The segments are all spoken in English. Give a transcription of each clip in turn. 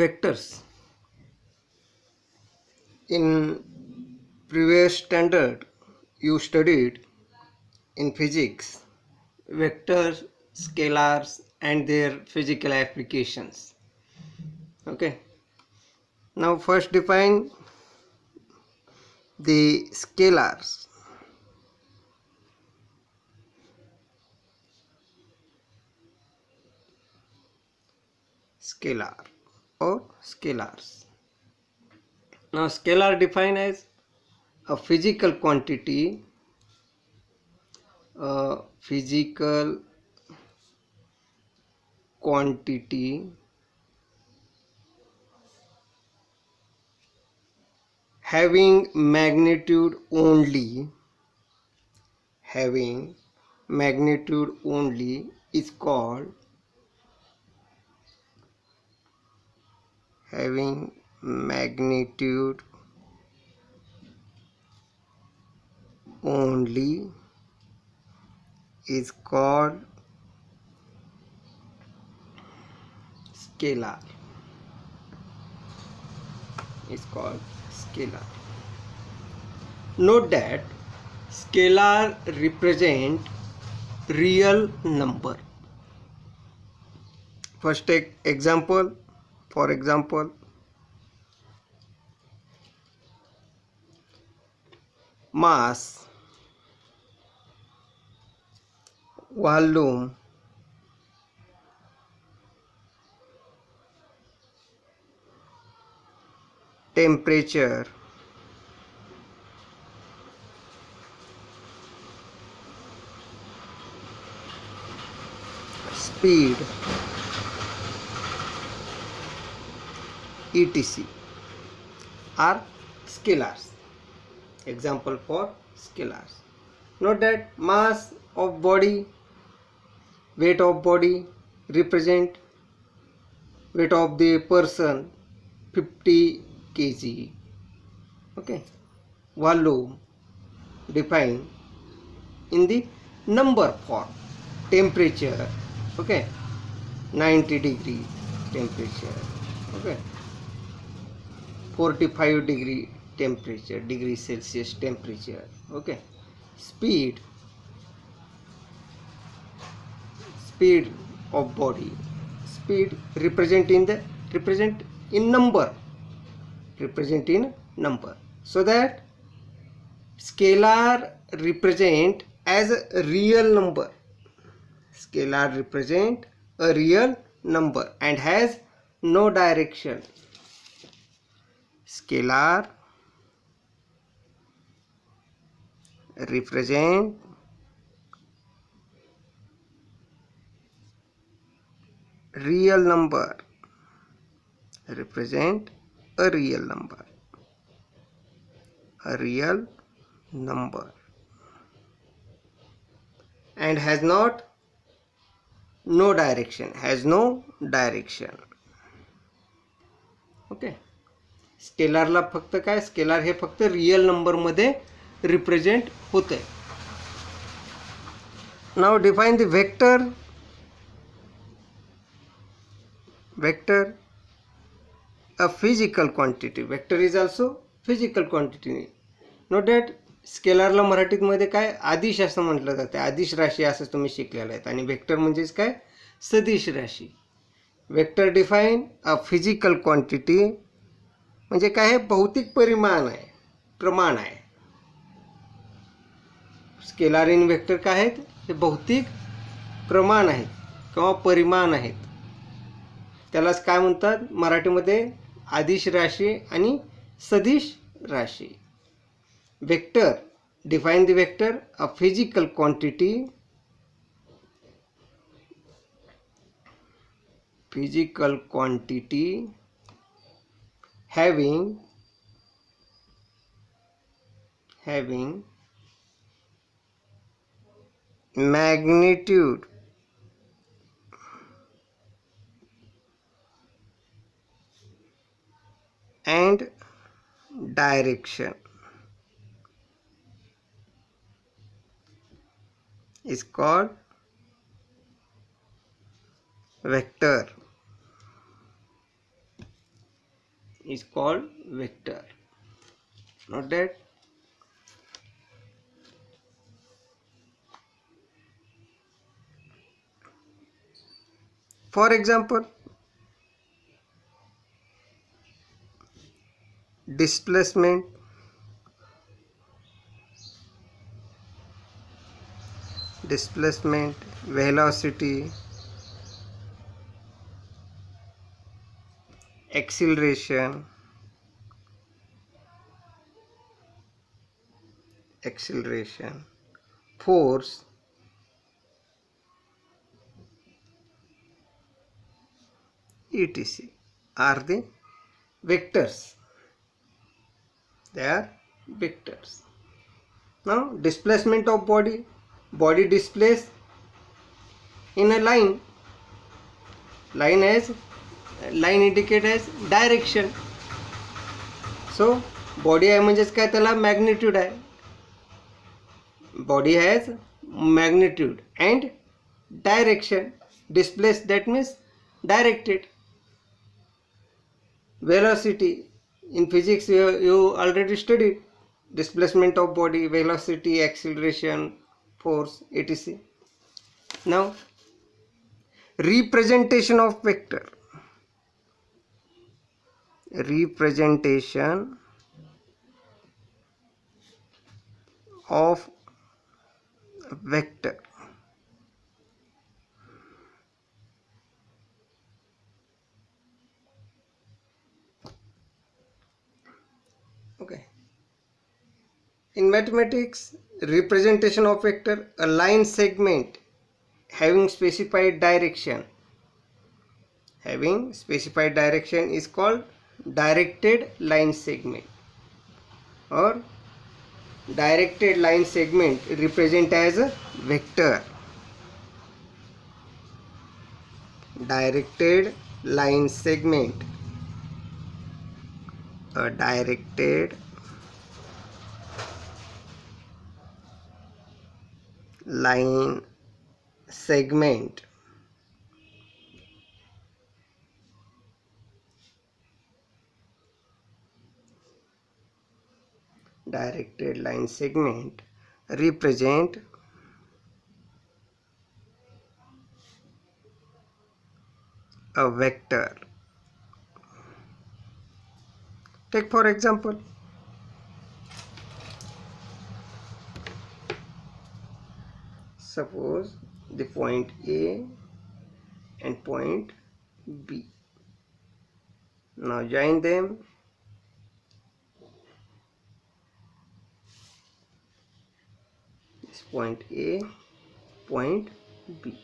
Vectors. In previous standard you studied in physics vectors, scalars and their physical applications. Okay, now first define the scalars. Scalar or scalars. Now scalar defined as a physical quantity, having magnitude only, is called having magnitude only is called scalar. Note that scalar represent real number. First take example. For example, mass, volume, temperature, speed, etc. are scalars. Example for scalars. Note that mass of body, weight of body represent weight of the person 50 kg. Okay, volume defined in the number form, temperature, okay, 90 degree temperature, okay, 45 degree temperature, degree Celsius temperature, okay, speed of body, speed represent in number, so that scalar represent as a real number, and has no direction. Scalar represent real number, a real number, and has no direction. Okay, स्केलारला फक्त काय, scalar हे फक्त real number मध्ये represent होते. Now define the vector. A physical quantity. Vector is also physical quantity. Note that स्केलारला मराठीत मध्ये काय, आदिश असं म्हटलं जाते. आदिश राशी असं तुम्ही शिकलेलं आहे. आणि वेक्टर म्हणजेच काय, सदिश राशी. Vector define a physical quantity म्हणजे काय, हे भौतिक प्रमाण आहे. स्केलार इन वेक्टर काय आहेत, हे भौतिक प्रमाण आहेत किंवा परिमाण आहेत. त्यालाच काय म्हणतात मराठीमध्ये, आदिश राशी आणि सदिश राशी. Vector define the vector a physical quantity having magnitude and direction is called vector. is called vector. Note that. For example, displacement, velocity, acceleration, force, etc. are the vectors. They are vectors. Now, displacement of body displaced in a line. Line indicate as direction. So body आहे म्हणजेच काय, त्याला magnitude आहे. Body has magnitude and direction. Displaced, that means directed. Velocity, in physics you already studied displacement of body, velocity, acceleration, force, etc. Now, representation of vector. Representation of vector. Okay. In mathematics, representation of vector, a line segment having specified direction is called directed line segment, or directed line segment represent as a vector. Directed line segment, a directed line segment represent a vector. Take for example, suppose the point A and point B. Now join them. This point A, point B,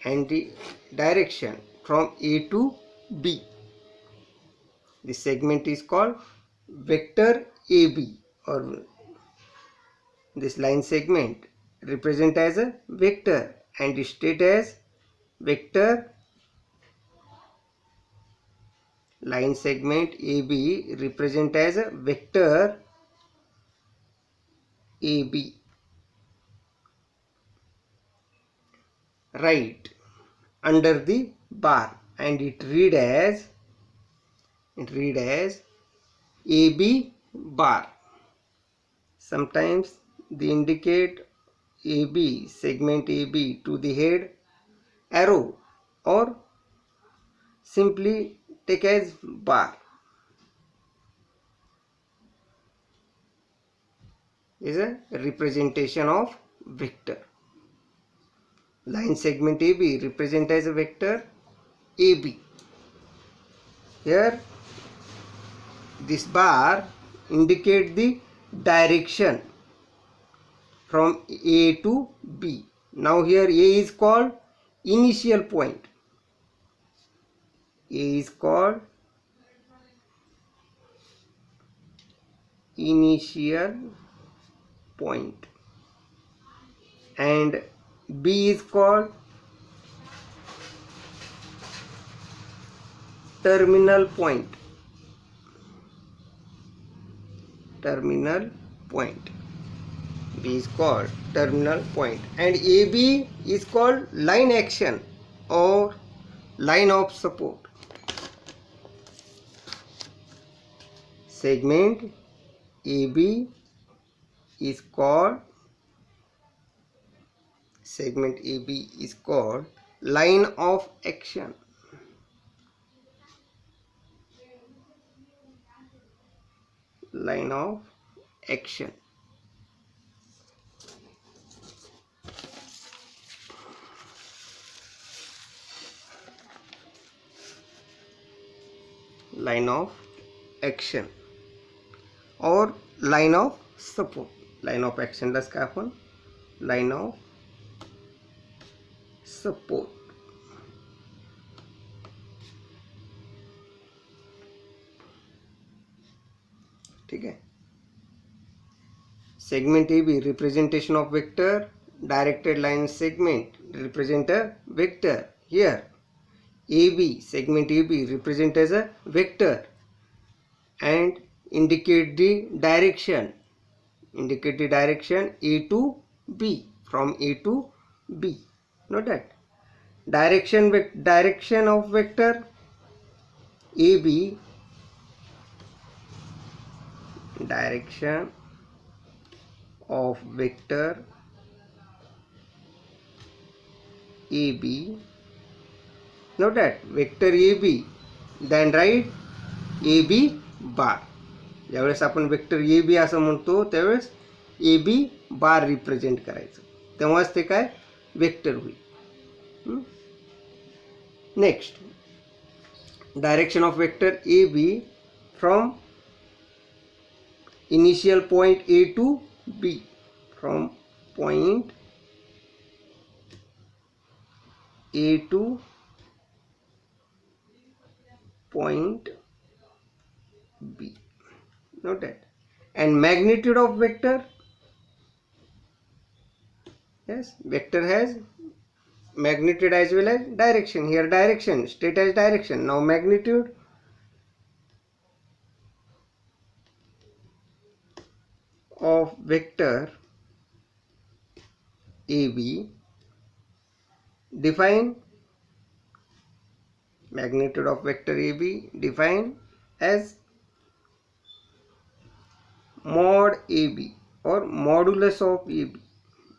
and the direction from A to B. This segment is called vector AB, or this line segment represent as a vector and state as vector. Line segment AB represent as a vector AB. Right under the bar, and it read as AB bar. Sometimes they indicate AB, segment AB to the head arrow, or simply take as bar. Is a representation of vector. Line segment AB represent as a vector AB. Here this bar indicate the direction from A to B. Now here A is called initial point. A is called initial point, and B is called terminal point. B is called terminal point, and AB is called line action or line of support. segment AB is called line of action. Line of action. Line of action or line of support. Line of action लाच काय आपण line of support. ठीक है. Segment AB representation of vector. Directed line segment represent a vector. Here AB, segment AB represent as a vector and indicate the direction. Indicate the direction A to B, from A to B. Note that direction of vector AB, direction of vector AB. Note that vector AB, then write AB bar. ज्यावेळेस आपण vector A B असं म्हणतो त्यावेळेस A B bar represent करायचं, तेव्हाच ते काय vector होईल. Next, direction of vector A B from initial point A to B. From point A to point B. Note that. And magnitude of vector, yes, vector has magnitude as well as direction. Here direction, state as direction. Now magnitude, of vector AB, define magnitude of vector AB defined as mod AB or modulus of AB.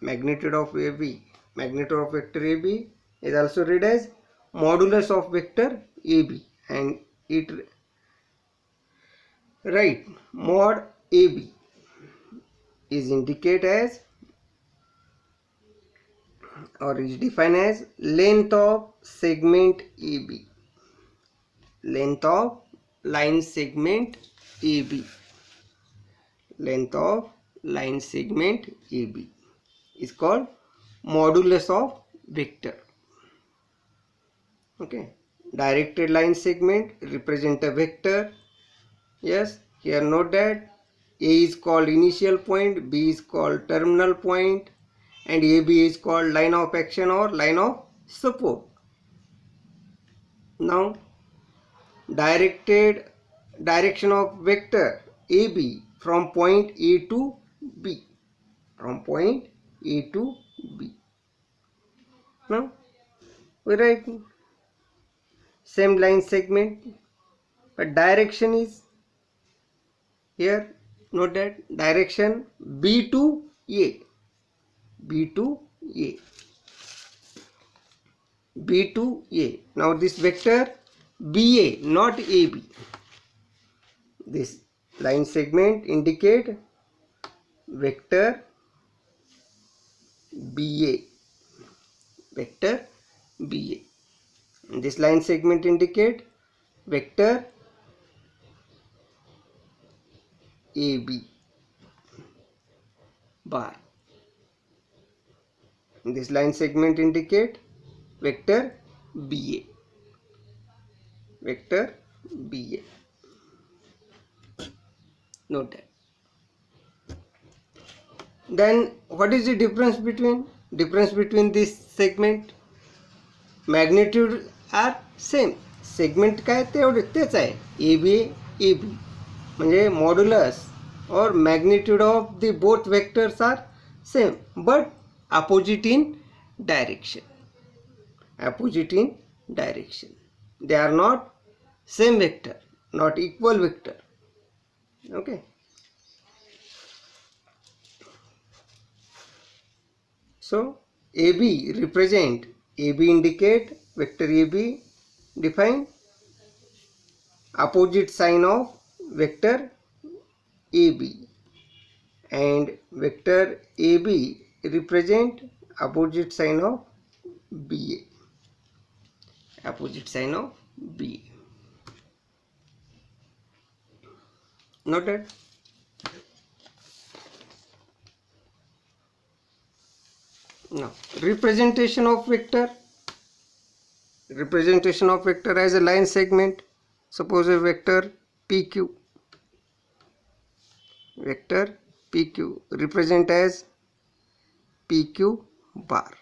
Magnitude of AB, magnitude of vector AB is also read as modulus of vector AB, and it right mod AB is indicate as or is defined as length of segment AB. Length of line segment AB. Length of line segment AB is called modulus of vector. Okay. Directed line segment represent a vector. Yes, here note that A is called initial point, B is called terminal point, and AB is called line of action or line of support. Now direction of vector AB from point A to B. From point A to B. Now we write same line segment, but direction is here. Note that direction B to A. B to A. B to A. Now this vector BA, not AB. This line segment indicate vector BA. Vector BA. And this line segment indicate vector AB bar. And this line segment indicate vector BA. Vector BA. Note that. Then what is the difference between this segment? Magnitude are same. Segment काय तेच आहे. AB म्हणजे modulus or magnitude of the both vectors are same, but opposite in direction. Opposite in direction. They are not same vector, not equal vector. Okay. So AB represent, AB indicate vector AB define opposite sign of vector AB, and vector AB represent opposite sign of BA, opposite sign of BA. Noted? Now representation of vector as a line segment. Suppose a vector PQ, represent as PQ bar,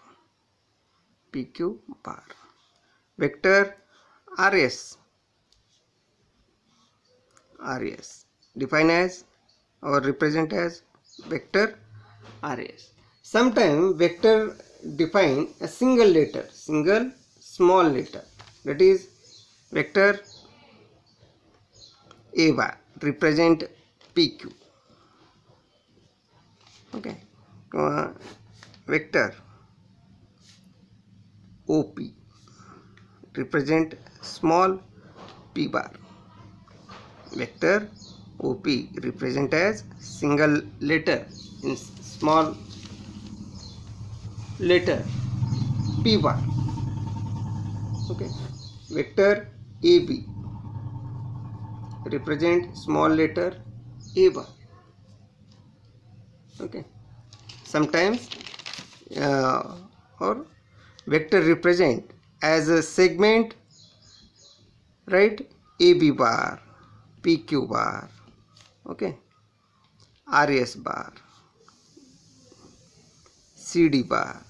vector RS define as or represent as vector RS. Sometimes vector define a single small letter, that is vector A bar represent PQ. Okay. Vector OP represent small p bar. Vector OP represent as single letter in small letter p bar. Okay. Vector AB represent small letter a bar. Okay. Sometimes or vector represent as a segment, right? AB bar, PQ bar, okay, RS bar, CD bar.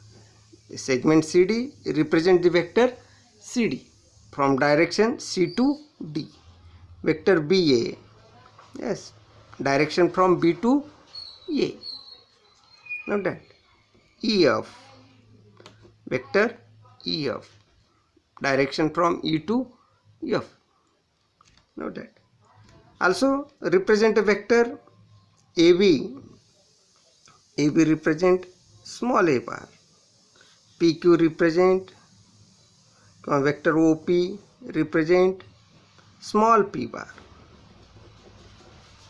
The segment CD represent the vector CD from direction C to D. Vector BA, yes, direction from B to A. Note that. EF, vector EF, direction from E to F. Note that. Also represent a vector AB. AB represent small a bar. PQ represent, vector OP represent small p bar.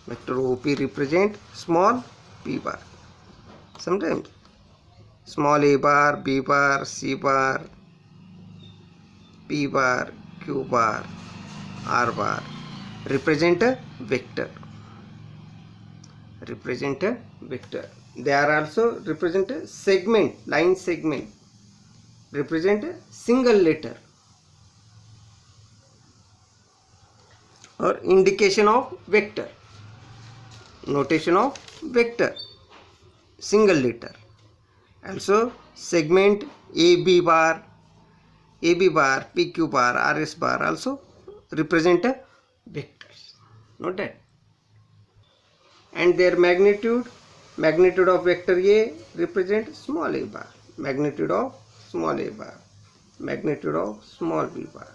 Vector OP represent small p bar. Sometimes small a bar, B bar, C bar, P bar, Q bar, R bar represent a vector. They are also represent a segment, line segment, represent a single letter or indication of vector, notation of vector, single letter. Also segment AB bar, PQ bar, RS bar also represent a vectors. Note that. And their magnitude of vector A represent small a bar, magnitude of small a bar, magnitude of small b bar.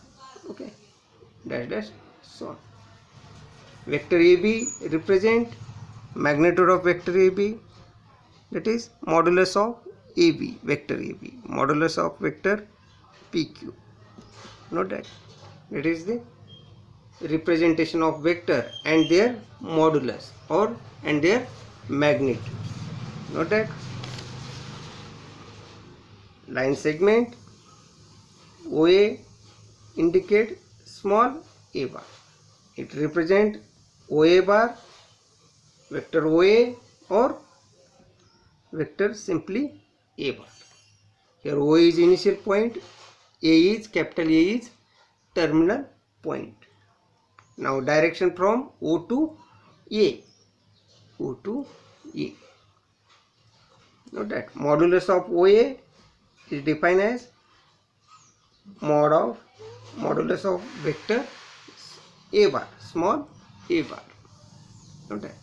Okay, dash so on. Vector AB represent magnitude of vector AB, that is modulus of AB, vector AB, modulus of vector PQ. Note that. That is the representation of vector and their modulus and their magnitude. Note that. Line segment OA indicate small a bar. It represent OA bar, vector OA, or vector simply a bar. Here O is initial point, capital A is terminal point. Now direction from O to A. Note that modulus of OA is defined as modulus of vector a bar, small a bar. Note that.